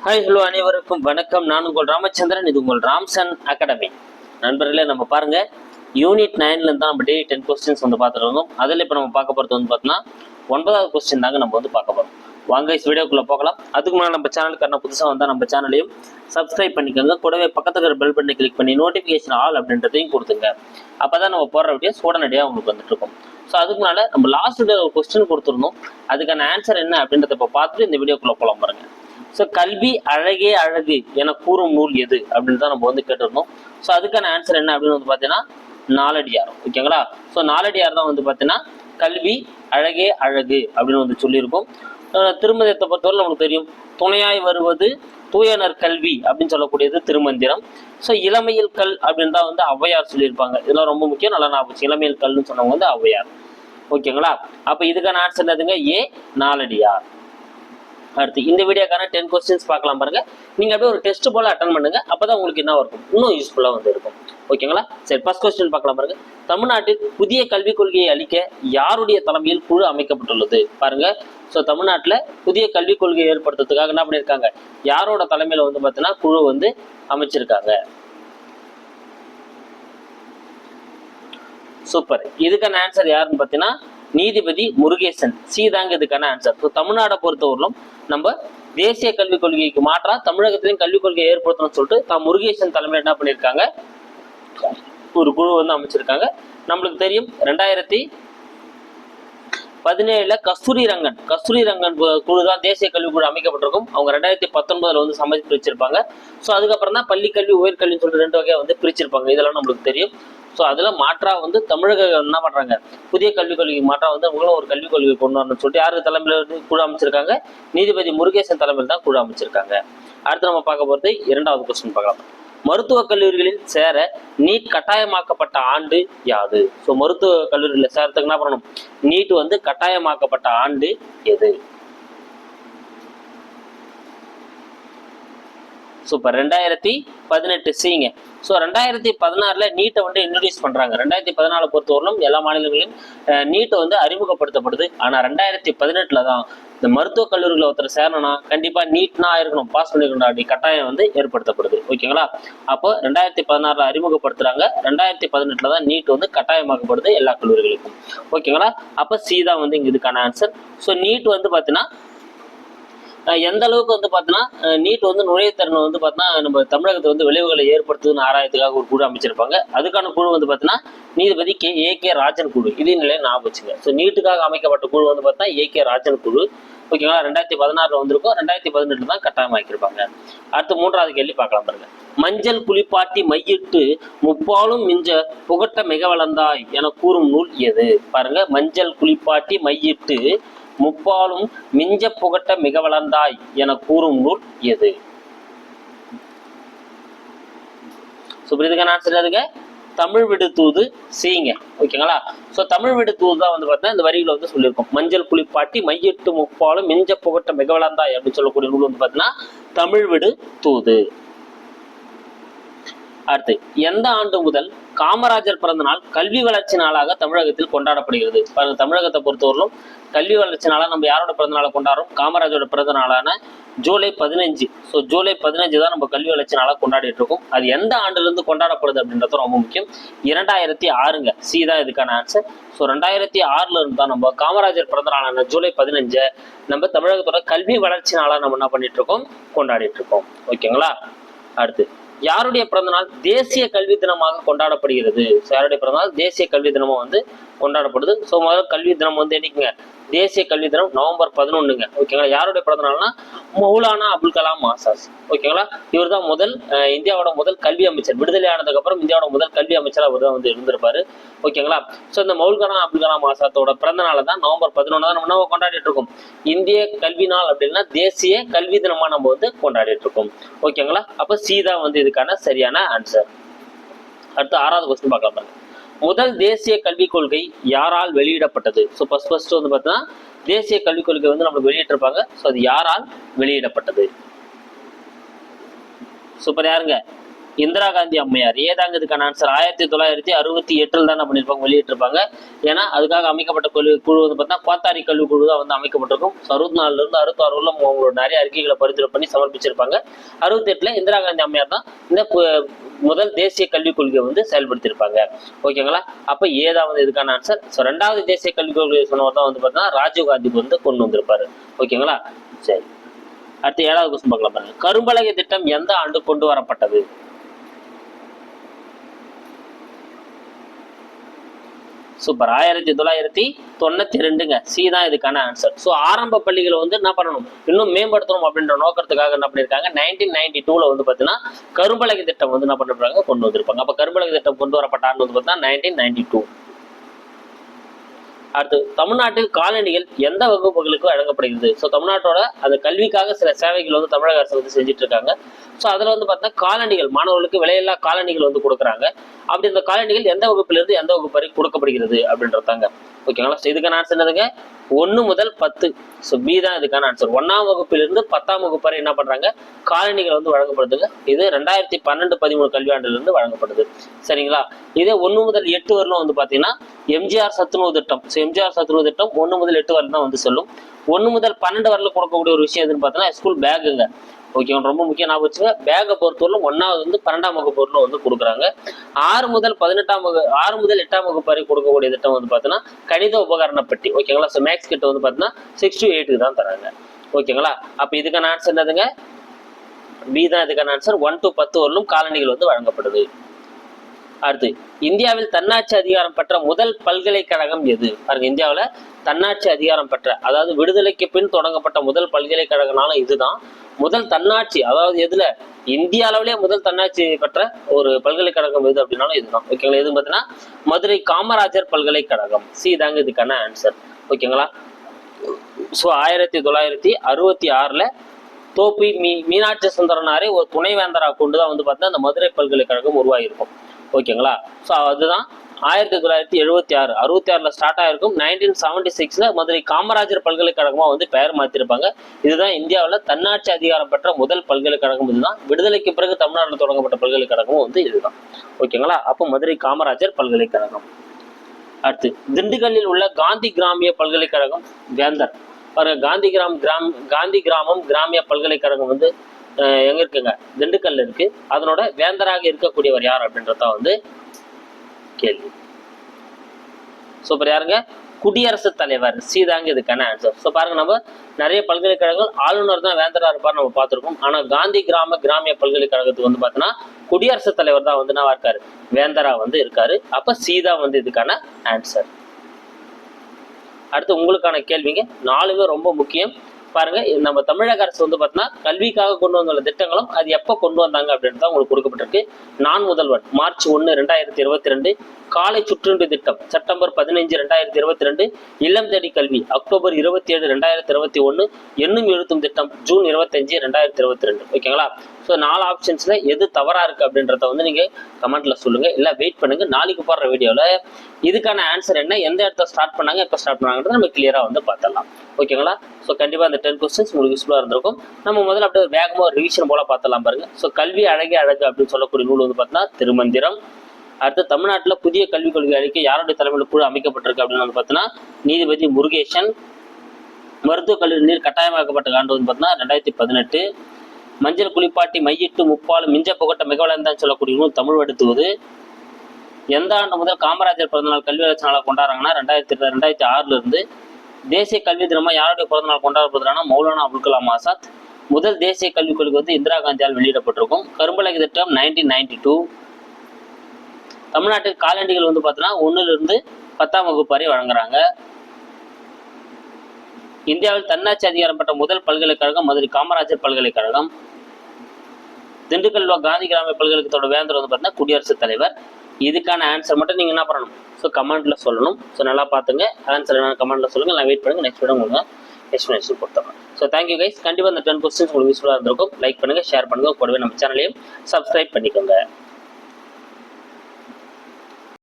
Hi hello அனைவருக்கும் வணக்கம். நான் உங்கள் ராமச்சந்திரன். இது உங்கள் ராம்சன் அகாடமி. நண்பர்களே, நம்ம பாருங்க யூனிட் 9ல இருந்தால் நம்ம டெய்லி 10 கொஸ்டின்ஸ் வந்து பார்த்துட்டு இருந்தோம். அதில் இப்போ நம்ம பார்க்க போகிறது வந்து பார்த்தீங்கன்னா 9வது கொஸ்டின் தாங்க நம்ம வந்து பார்க்க போகிறோம். வாங்க வீடியோக்குள்ளே போகலாம். அதுக்கு முன்னாடி நம்ம சேனலுக்கான புதுசாக வந்தால் நம்ம சேனலையும் சப்ஸ்கிரைப் பண்ணிக்கோங்க. கூடவே பக்கத்தில் இருக்கிற பெல் பட்டனை கிளிக் பண்ணி நோட்டிஃபிகேஷன் ஆல் அப்படின்றதையும் கொடுத்துங்க. அப்போ தான் நம்ம போடுற வீடியோஸ் உடனடியாக உங்களுக்கு வந்துட்டு இருக்கும். ஸோ அதுக்கு முன்னால் நம்ம லாஸ்ட் வீடியோ ஒரு கொஸ்டின் கொடுத்துருந்தோம். அதுக்கான ஆன்சர் என்ன அப்படின்றத இப்போ பார்த்துட்டு இந்த வீடியோக்குள்ளே போகலாம் பாருங்க. ஸோ கல்வி அழகே அழகு என கூறும் நூல் எது அப்படின்னு தான் நம்ம வந்து கேட்டிருந்தோம். ஸோ அதுக்கான ஆன்சர் என்ன அப்படின்னு வந்து பார்த்தீங்கன்னா நாலடியார். ஓகேங்களா? ஸோ நாலடியார் தான் வந்து பார்த்தீங்கன்னா கல்வி அழகே அழகு அப்படின்னு வந்து சொல்லியிருக்கோம். திருமந்திரத்தை பொறுத்தவரை நமக்கு தெரியும், துணையாய் வருவது தூயனர் கல்வி அப்படின்னு சொல்லக்கூடியது திருமந்திரம். ஸோ இளமையில் கல் அப்படின்னு தான் வந்து ஔவையார் சொல்லியிருப்பாங்க. இதெல்லாம் ரொம்ப முக்கியம், நல்லா ஞாபகம். இளமையில் கல்னு சொன்னவங்க வந்து ஔவையார். ஓகேங்களா? அப்போ இதுக்கான ஆன்சர் என்னதுங்க? ஏ நாலடியார். அடுத்து இந்த வீடியோக்கான 10 கொஸ்டின்ஸ் பார்க்கலாம் பாருங்க. நீங்க அப்படியே ஒரு டெஸ்ட் போல அட்டன் பண்ணுங்க. அப்பதான் உங்களுக்கு என்ன இருக்கும், இன்னும் யூஸ்ஃபுல்லா வந்து இருக்கும். ஓகேங்களா? சரி, ஃபர்ஸ்ட் கொஸ்டின் பார்க்கலாம் பாருங்க. தமிழ்நாட்டில் புதிய கல்விக் கொள்கையை அளிக்க யாருடைய தலைமையில் குழு அமைக்கப்பட்டுள்ளது? பாருங்க. ஸோ தமிழ்நாட்டில் புதிய கல்விக் கொள்கையை ஏற்படுத்துறதுக்காக என்ன பண்ணியிருக்காங்க, யாரோட தலைமையில வந்து பார்த்தீங்கன்னா குழு வந்து அமைச்சிருக்காங்க. சூப்பர். இதுக்கான ஆன்சர் யாருன்னு பார்த்தீங்கன்னா நீதிபதி முருகேசன். சி தாங்க இதுக்கான ஆன்சர். ஸோ தமிழ்நாடை பொறுத்தவரையிலும் நம்ம தேசிய கல்விக் கொள்கைக்கு மாற்றா தமிழகத்திலையும் கல்விக் கொள்கையை ஏற்படுத்தணும்னு சொல்லிட்டு முருகேசன் தலைமையில் என்ன பண்ணியிருக்காங்க, ஒரு குழு வந்து அமைச்சிருக்காங்க. நம்மளுக்கு தெரியும் 2017 கஸ்தூரி ரங்கன் குழு தான் தேசிய கல்வி குழு அமைக்கப்பட்டிருக்கும். அவங்க 2019 வந்து சமைச்சு பிரிச்சிருப்பாங்க. ஸோ அதுக்கப்புறம் தான் பள்ளிக்கல்வி உயர்கல்வின்னு சொல்லிட்டு 2 வகையாக வந்து பிரிச்சிருப்பாங்க. இதெல்லாம் நம்மளுக்கு தெரியும். ஸோ அதில் மாற்றா வந்து தமிழக என்ன பண்ணுறாங்க, புதிய கல்விக் கொள்கைக்கு மாற்றா வந்து அவங்களும் ஒரு கல்விக் கொள்கை கொண்டு வரணும்னு சொல்லிட்டு யாரு தலைமையில் வந்து குழு அமைச்சிருக்காங்க, நீதிபதி முருகேசன் தலைமையில் தான் குழு அமைச்சிருக்காங்க. அடுத்து நம்ம பார்க்க போகிறது 2வது கொஸ்டின் பார்க்கலாம். மருத்துவக் கல்லூரிகளில் சேர நீட் கட்டாயமாக்கப்பட்ட ஆண்டு யாது? ஸோ மருத்துவ கல்லூரிகளில் சேரத்துக்கு என்ன பண்ணணும், நீட் வந்து கட்டாயமாக்கப்பட்ட ஆண்டு எது? சூப்பர். 2018 சிங்க. ஸோ 2016 நீட்டை வந்து இன்ட்ரடியூஸ் பண்றாங்க. 2014 பொறுத்தவரையிலும் எல்லா மாநிலங்களிலும் நீட்டை வந்து அறிமுகப்படுத்தப்படுது. ஆனா 2018 தான் இந்த மருத்துவக் கல்லூரிகளை ஒருத்தர் சேரணும்னா கண்டிப்பா நீட்னா இருக்கணும், பாஸ் பண்ணிருக்கணும் அப்படி கட்டாயம் வந்து ஏற்படுத்தப்படுது. ஓகேங்களா? அப்போ 2016 அறிமுகப்படுத்துறாங்க. 2018 தான் நீட் வந்து கட்டாயமாக்கப்படுது எல்லா கல்லூரிகளுக்கும். ஓகேங்களா? அப்ப சி தான் வந்து இங்க இதுக்கான ஆன்சர். ஸோ நீட் வந்து பாத்தீங்கன்னா எந்த அளவுக்கு வந்து பார்த்தீங்கன்னா நீட் வந்து நுழைவுத்திறன் வந்து பார்த்தீங்கன்னா நம்ம தமிழகத்தை வந்து விளைவுகளை ஏற்படுத்துதுன்னு ஆராயத்துக்காக ஒரு குழு அமைச்சிருப்பாங்க. அதுக்கான குழு வந்து பார்த்தீங்கன்னா நீதிபதி ஏ.கே. ராஜன் குழு. இதே நிலையை ஞாபகம் வச்சுங்க. ஸோ நீட்டுக்காக அமைக்கப்பட்ட குழு வந்து பார்த்தீங்கன்னா ஏ.கே. ராஜன் குழு. ஓகேங்களா? 2016 வந்திருக்கும். 2018 தான் கட்டாயமாக்கியிருப்பாங்க. அடுத்து 3வது கேள்வி பார்க்கலாம் பாருங்க. மஞ்சள் குளிப்பாட்டி மையிட்டு முப்பாலும் மிஞ்ச புகட்ட மிக வளர்ந்தாய் என கூறும் நூல் எது? பாருங்க. மஞ்சள் குளிப்பாட்டி மையிட்டு முப்பாலும் மிஞ்ச புகட்ட மிக வளர்ந்தாய் என கூறும் நூல் எது? இதுக்கான ஆன்சர் எதுங்க? தமிழ் விடு தூது சீங்க. ஓகேங்களா? ஸோ தமிழ் விடு தூது தான் வந்து பார்த்தீங்கன்னா இந்த வரிகளை வந்து சொல்லியிருக்கோம். மஞ்சள் குளிப்பாட்டி மையிட்டு முப்பாலும் மிஞ்ச புகட்ட மிக வளர்ந்தாய் அப்படின்னு சொல்லக்கூடிய நூல் வந்து பார்த்தீங்கன்னா தமிழ் விடு தூது. அடுத்து, எந்த ஆண்டு முதல் காமராஜர் பிறந்த நாள் கல்வி வளர்ச்சி நாளாக தமிழகத்தில் கொண்டாடப்படுகிறது? பாருங்க, தமிழகத்தை பொறுத்தவரையிலும் கல்வி வளர்ச்சி நாளாக நம்ம யாரோட பிறந்த நாளை கொண்டாடுறோம்? காமராஜரோட பிறந்த நாளான ஜூலை 15. ஸோ ஜூலை 15 தான் நம்ம கல்வி வளர்ச்சி நாளாக கொண்டாடிட்டு இருக்கோம். அது எந்த ஆண்டுல இருந்து கொண்டாடப்படுது அப்படின்றது ரொம்ப முக்கியம். 2006ங்க. சி தான் இதுக்கான ஆன்சர். ஸோ 2006 இருந்து தான் நம்ம காமராஜர் பிறந்த நாளான ஜூலை 15 நம்ம தமிழகத்தோட கல்வி வளர்ச்சி நாளாக நம்ம என்ன பண்ணிட்டு இருக்கோம், கொண்டாடிட்டு இருக்கோம். ஓகேங்களா? அடுத்து, யாருடைய பிறந்தநாள் தேசிய கல்வி தினமாக கொண்டாடப்படுகிறது? யாருடைய பிறந்தநாள் தேசிய கல்வி தினமும் வந்து கொண்டாடப்படுது. ஸோ முதல் கல்வி தினம் வந்து என்னைக்குங்க, தேசிய கல்வி தினம் நவம்பர் 11ங்க. ஓகேங்களா? யாருடைய பிறந்தநாள்னா மௌலானா அபுல் கலாம் ஆசாத். ஓகேங்களா? இவர் தான் இந்தியாவோட முதல் கல்வி அமைச்சர். விடுதலை ஆனதுக்கு அப்புறம் இந்தியாவோட முதல் கல்வி அமைச்சர் அவர் தான் வந்து இருந்திருப்பாரு. ஓகேங்களா? ஸோ இந்த மௌலானா அபுல் கலாம் ஆசாத்தோட பிறந்த நாளை தான் நவம்பர் 11 தான் நம்ம கொண்டாடிட்டு இருக்கோம். இந்திய கல்வி நாள் அப்படின்னா தேசிய கல்வி தினமா நம்ம வந்து கொண்டாடிட்டு இருக்கோம். ஓகேங்களா? அப்ப சி தான் வந்து இதுக்கான சரியான ஆன்சர். அடுத்து 6வது கொஸ்டின் பார்க்கலாம் பாருங்க. முதல் தேசிய கல்விக் கொள்கை யாரால் வெளியிடப்பட்டது? ஸோ ஃபர்ஸ்ட் வந்து பார்த்தீங்கன்னா தேசிய கல்விக் கொள்கை வந்து நம்மளுக்கு வெளியிட்டிருப்பாங்க. ஸோ அது யாரால் வெளியிடப்பட்டது? சூப்பர். யாருங்க? இந்திரா காந்தி அம்மையார். ஏதாங்க இதுக்கான ஆன்சர்? 1968 தான் என்ன பண்ணியிருப்பாங்க, வெளியிட்டிருப்பாங்க. ஏன்னா அதுக்காக அமைக்கப்பட்ட குழு வந்து பார்த்தா கோத்தாரி கல்வி குழு தான் வந்து அமைக்கப்பட்டிருக்கும். 64 இருந்து 66 அவங்களோட நிறைய அறிக்கைகளை பரிந்துரை பண்ணி சமர்ப்பிச்சிருப்பாங்க. 68 இந்திரா காந்தி அம்மையார் தான் இந்த முதல் தேசிய கல்விக் கொள்கையை வந்து செயல்படுத்தியிருப்பாங்க. ஓகேங்களா? அப்ப ஏதான் வந்து இதுக்கான ஆன்சர். ஸோ 2வது தேசிய கல்விக் கொள்கை சொன்னவர் தான் வந்து பார்த்தீங்கன்னா ராஜீவ் காந்தி வந்து கொண்டு வந்திருப்பாரு. ஓகேங்களா? சரி, அடுத்து 7வது கொஸ்டின் பார்க்கலாம் பாருங்க. கரும்பலகை திட்டம் எந்த ஆண்டு கொண்டு வரப்பட்டது? சூப்பர், 1992ங்க. சி தான் இதுக்கான ஆன்சர். ஸோ ஆரம்ப பள்ளிகளை வந்து என்ன பண்ணணும், இன்னும் மேம்படுத்தணும் அப்படின்ற நோக்கத்துக்காக என்ன பண்ணியிருக்காங்க, 1992 வந்து பார்த்தீங்கன்னா கரும்பலகை திட்டம் வந்து என்ன பண்ணிருப்பாங்க, கொண்டு வந்திருப்பாங்க. அப்போ கரும்பலகை திட்டம் கொண்டு வரப்பட்ட ஆண்டு வந்து பார்த்தீங்கன்னா 1992. அடுத்து, தமிழ்நாட்டில் காலணிகள் எந்த வகுப்புகளுக்கு வழங்கப்படுகிறது? ஸோ தமிழ்நாட்டோட அந்த கல்விக்காக சில சேவைகள் வந்து தமிழக அரசு வந்து செஞ்சுட்டு இருக்காங்க. ஸோ அதில் வந்து பார்த்தீங்கன்னா காலணிகள், மாணவர்களுக்கு விலையில்லா காலணிகள் வந்து கொடுக்குறாங்க. அப்படி இந்த காலணிகள் எந்த வகுப்பிலிருந்து எந்த வகுப்பு வரை கொடுக்கப்படுகிறது அப்படின்றதாங்க. ஓகேங்களா? ஸோ இதுக்கான ஆன்சர் என்னதுங்க? 1 முதல் 10. ஸோ பி தான் இதுக்கான ஆன்சர். 1ஆம் வகுப்பிலிருந்து 10ஆம் வகுப்பு வரை என்ன பண்றாங்க, காலணிகள் வந்து வழங்கப்படுதுங்க. இது 2012-13 கல்வியாண்டிலிருந்து வழங்கப்படுது. சரிங்களா? இதே 1 முதல் 8 வரலும் வந்து பாத்தீங்கன்னா எம்ஜிஆர் சத்துணவு திட்டம். ஸோ எம்ஜிஆர் சத்துணவு திட்டம் 1 முதல் 8 வரலும் தான் வந்து சொல்லும். 1 முதல் 12 வரலும் கொடுக்கக்கூடிய ஒரு விஷயம் எதுன்னு பார்த்தீங்கன்னா ஸ்கூல் பேக்குங்க. ஓகே, ரொம்ப முக்கியம் ஞாபகம் வச்சுங்க. பேக்கை பொறுத்தவரைக்கும் 1வது வந்து 12ஆம் வகுப்பு வரலும் வந்து கொடுக்குறாங்க. 6 முதல் 8ஆம் வகுப்பு வரை கொடுக்கக்கூடிய திட்டம் வந்து பார்த்தீங்கன்னா கணித உபகரண பெட்டி. ஓகேங்களா? ஸோ மேக்ஸ் கிட்ட வந்து பார்த்தீங்கன்னா 6 to 8 தான் தராங்க. ஓகேங்களா? அப்போ இதுக்கான ஆன்சர் என்னதுங்க? பி தான் இதுக்கான ஆன்சர். 1 to 10 வரலும் காலணிகள் வந்து வழங்கப்படுது. அடுத்து, இந்தியாவில் தன்னாட்சி அதிகாரம் பெற்ற முதல் பல்கலைக்கழகம் எது? பாருங்க, இந்தியாவில் தன்னாட்சி அதிகாரம் பெற்ற, அதாவது விடுதலைக்கு பின் தொடங்கப்பட்ட முதல் பல்கலைக்கழகம்னாலும் இதுதான். முதல் தன்னாட்சி, அதாவது எதுல, இந்திய அளவிலே முதல் தன்னாட்சி பெற்ற ஒரு பல்கலைக்கழகம் எது அப்படின்னாலும் இதுதான். ஓகேங்களா? எதுன்னு பார்த்தீங்கன்னா மதுரை காமராஜர் பல்கலைக்கழகம். சி தாங்க இதுக்கான ஆன்சர். ஓகேங்களா? ஸோ 1966 தோப்பி மீனாட்சி சுந்தரனாரை ஒரு துணைவேந்தராக கொண்டுதான் வந்து பார்த்தீங்கன்னா அந்த மதுரை பல்கலைக்கழகம் உருவாகியிருக்கும். ஓகேங்களா? ஸோ அதுதான் 1976 ஸ்டார்ட் ஆயிருக்கும். 1976 மதுரை காமராஜர் பல்கலைக்கழகமா வந்து பெயர் மாத்திருப்பாங்க. இதுதான் இந்தியாவில் தன்னாட்சி அதிகாரம் பெற்ற முதல் பல்கலைக்கழகம். இதுதான் விடுதலைக்கு பிறகு தமிழ்நாட்டில் தொடங்கப்பட்ட பல்கலைக்கழகமும் வந்து இதுதான். ஓகேங்களா? அப்போ மதுரை காமராஜர் பல்கலைக்கழகம். அடுத்து, திண்டுக்கல்லில் உள்ள காந்தி கிராமிய பல்கலைக்கழகம் வேந்தர். காந்தி கிராமம் கிராமிய பல்கலைக்கழகம் வந்து எங்க இருக்குங்க, திண்டுக்கல்ல இருக்கு. அதனோட வேந்தராக இருக்கக்கூடியவர் யார் அப்படின்றத வந்து கேள்வி. சூப்பர், யாருங்க? குடியரசுத் தலைவர். சி தாங்க இதுக்கான ஆன்சர். ஸோ பாருங்க, நம்ம நிறைய பல்கலைக்கழகங்கள் ஆளுநர் தான் வேந்தரா இருப்பார் நம்ம பார்த்துருக்கோம். ஆனா காந்தி கிராமிய பல்கலைக்கழகத்துக்கு வந்து பார்த்தோன்னா குடியரசுத் தலைவர் தான் வந்து நான் இருக்காரு, வேந்தரா வந்து இருக்காரு. அப்ப சி தான் வந்து இதுக்கான ஆன்சர். அடுத்து உங்களுக்கான கேள்விங்க 4மே ரொம்ப முக்கியம். பாருங்க, நம்ம தமிழக அரசு வந்து பார்த்தீங்கன்னா கல்விக்காக கொண்டு வந்துள்ள திட்டங்களும் அது எப்போ கொண்டு வந்தாங்க அப்படின்னு தான் உங்களுக்கு கொடுக்கப்பட்டிருக்கு. நான் முதல்வன் மார்ச் 1, 2022. காலை சுற்றுண்டு திட்டம் செப்டம்பர் 15, 2022. இல்லம் தேடி கல்வி அக்டோபர் 27, 2021. எண்ணும் எழுத்தும் திட்டம் ஜூன் 25, 2022. ஓகேங்களா? ஸோ 4 ஆப்ஷன்ஸ்ல எது தவறா இருக்கு அப்படின்றத வந்து நீங்க கமெண்ட்ல சொல்லுங்க. இல்லை வெயிட் பண்ணுங்க, நாளைக்கு போடுற வீடியோல இதுக்கான ஆன்சர் என்ன, எந்த இடத்த ஸ்டார்ட் பண்ணாங்க, எப்போ ஸ்டார்ட் பண்ணாங்கன்றத நம்ம கிளியரா வந்து பார்த்துடலாம். ஓகேங்களா? ஸோ கண்டிப்பா அந்த 10 கொஸ்டின்ஸ் உங்களுக்கு யூஸ்ஃபுல்லாக இருந்திருக்கும். நம்ம முதல்ல அப்படியே வேகமாக ஒரு ரிவிஷன் போல பார்த்தலாம் பாருங்க. ஸோ கல்வி அழகே அழகு அப்படின்னு சொல்லக்கூடிய நூல் வந்து பார்த்தீங்கன்னா திருமந்திரம். அடுத்து, தமிழ்நாட்டில் புதிய கல்விக் கொள்கை அறிக்கை யாருடைய தலைமையில் குழு அமைக்கப்பட்டிருக்கு அப்படின்னு வந்து பார்த்தீங்கன்னா நீதிபதி முருகேசன். மருத்துவக் கல்லூரி நீர் கட்டாயமாக்கப்பட்ட ஆண்டு வந்து பார்த்தீங்கன்னா 2018. மஞ்சள் குளிப்பாட்டி மையிட்டு முப்பாலும் மிஞ்ச புகட்ட மிகவளர்ந்தான்னு சொல்லக்கூடிய நூல் தமிழ் எடுத்துவது. எந்த ஆண்டு முதல் காமராஜர் பிறந்தநாள் கல்வி வளர்ச்சி நாளாக கொண்டாடுறாங்கன்னா 2006 இருந்து. தேசிய கல்வி தினமா யாருடைய பிறந்தநாள் கொண்டாடப்படுறாங்கன்னா மௌலானா அபுல் கலாம் ஆசாத். முதல் தேசிய கல்விக் கொள்கை வந்து இந்திரா காந்தியால் வெளியிடப்பட்டிருக்கும். கரும்பலகை திட்டம் 1992. தமிழ்நாட்டில் காலண்டிகள் வந்து பார்த்தீங்கன்னா 1 இருந்து 10ஆம் வகுப்பு வரை வழங்குறாங்க. இந்தியாவில் தன்னாட்சி அதிகாரம் பெற்ற முதல் பல்கலைக்கழகம் மதுரை காமராஜர் பல்கலைக்கழகம். திண்டுக்கல் காந்தி கிராமிய பல்கலைக்கழகத்தோட வேந்தர் வந்து பார்த்தீங்கன்னா குடியரசுத் தலைவர். இதுக்கான ஆன்சர் மட்டும் நீங்க என்ன பண்ணணும், ஸோ கமெண்ட்ல சொல்லணும். ஸோ நல்லா பார்த்துங்க, ஆன்சர் என்ன கமெண்ட்ல சொல்லுங்க. நான் வெயிட் பண்ணுங்க, நெக்ஸ்ட் வீடியோ உங்களுக்கு எக்ஸ்பிளனேஷன் கொடுத்துறேன். So thank you guys. கண்டிப்பாக இந்த 10 கொஸ்டின்ஸ் உங்களுக்கு யூஸ்ஃபுல்லாக இருந்திருக்கும். லைக் பண்ணுங்க, ஷேர் பண்ணுங்க, கூடவே நம்ம சேனலையும் சப்ஸ்கிரைப் பண்ணிக்கோங்க.